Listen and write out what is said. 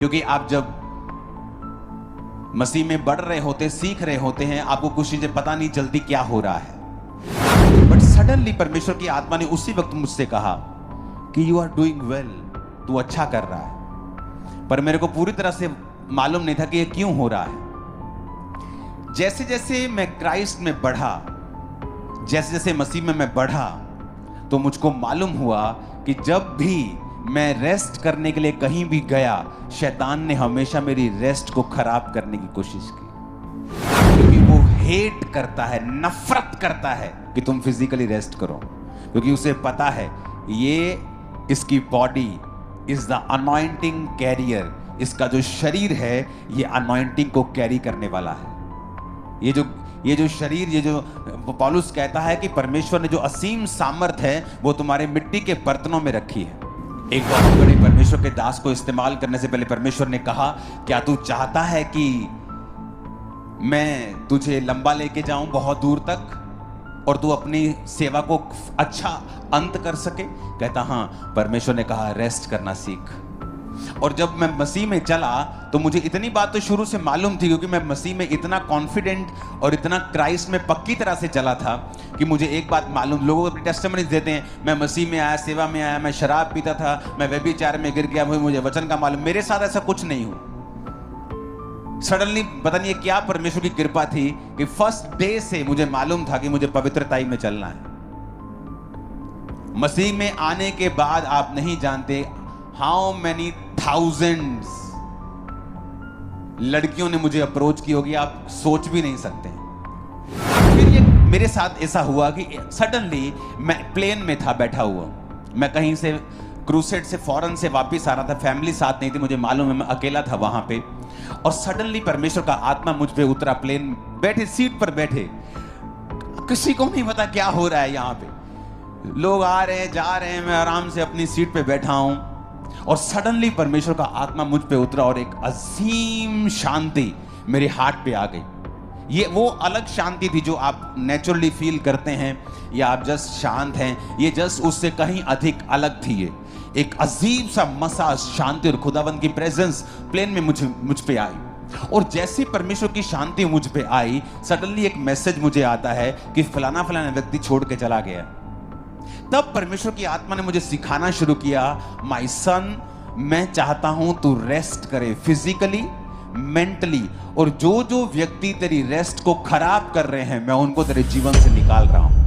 क्योंकि आप जब मसीह में बढ़ रहे होते, सीख रहे होते हैं, आपको कुछ चीजें पता नहीं चलती क्या हो रहा है। बट सडनली परमेश्वर की आत्मा ने उसी वक्त मुझसे कहा कि यू आर डूइंग वेल, तू अच्छा कर रहा है। पर मेरे को पूरी तरह से मालूम नहीं था कि ये क्यों हो रहा है। जैसे जैसे मैं क्राइस्ट में बढ़ा, जैसे जैसे मसीह में मैं बढ़ा, तो मुझको मालूम हुआ कि जब भी मैं रेस्ट करने के लिए कहीं भी गया, शैतान ने हमेशा मेरी रेस्ट को खराब करने की कोशिश की। क्योंकि वो हेट करता है, नफरत करता है कि तुम फिजिकली रेस्ट करो, क्योंकि उसे पता है ये इसकी body is the anointing carrier, इसका जो शरीर है ये अनॉइंटिंग को कैरी करने वाला है। ये जो शरीर, ये जो पौलुस कहता है कि परमेश्वर ने जो असीम सामर्थ है वो तुम्हारे मिट्टी के बर्तनों में रखी है। एक बहुत बड़े परमेश्वर के दास को इस्तेमाल करने से पहले परमेश्वर ने कहा, क्या तू चाहता है कि मैं तुझे लंबा लेके जाऊं बहुत दूर तक और तू अपनी सेवा को अच्छा अंत कर सके? कहता हाँ। परमेश्वर ने कहा रेस्ट करना सीख। और जब मैं मसीह में चला तो मुझे इतनी बात तो शुरू से मालूम थी, क्योंकि मैं मसीह में इतना कॉन्फिडेंट और इतना क्राइस्ट में पक्की तरह से चला था कि मुझे एक बात मालूम, लोग अपनी टेस्टिमनीज देते हैं, मैं मसीह में आया, सेवा में आया, मैं शराब पीता था, मैं व्यभिचार में गिर गया, मुझे वचन का मालूम। मेरे साथ ऐसा कुछ नहीं हुआ। सडनली पता नहीं क्या परमेश्वर की कृपा थी कि फर्स्ट डे से मुझे मालूम था कि मुझे पवित्रताई में चलना है। मसीह में आने के बाद आप नहीं जानते हाउ मेनी थाउजेंड्स लड़कियों ने मुझे अप्रोच की होगी, आप सोच भी नहीं सकते। फिर ये मेरे साथ ऐसा हुआ कि सडनली मैं प्लेन में था बैठा हुआ, मैं कहीं से क्रूसेड से फॉरेन से वापस आ रहा था, फैमिली साथ नहीं थी, मुझे मालूम है मैं अकेला था वहां पे। और सडनली परमेश्वर का आत्मा मुझ पे उतरा, प्लेन बैठे सीट पर बैठे, किसी को नहीं पता क्या हो रहा है यहाँ पे, लोग आ रहे हैं जा रहे हैं, मैं आराम से अपनी सीट पे बैठा हूं। और सडनली परमेश्वर का आत्मा मुझ पे उतरा और एक अजीम शांति मेरे हार्ट पे आ गई। ये वो अलग शांति थी जो आप नेचुरली फील करते हैं या आप जस्ट शांत हैं, ये जस्ट उससे कहीं अधिक अलग थी। ये एक अजीब सा मसा शांति और खुदावंद की प्रेजेंस प्लेन में मुझ पे आई। और जैसे परमेश्वर की शांति मुझ पे आई, सडनली एक मैसेज मुझे आता है कि फलाना फलाना व्यक्ति छोड़ के चला गया। तब परमेश्वर की आत्मा ने मुझे सिखाना शुरू किया, माय सन, मैं चाहता हूं तू रेस्ट करे फिजिकली, मेंटली, और जो जो व्यक्ति तेरी रेस्ट को खराब कर रहे हैं मैं उनको तेरे जीवन से निकाल रहा हूं।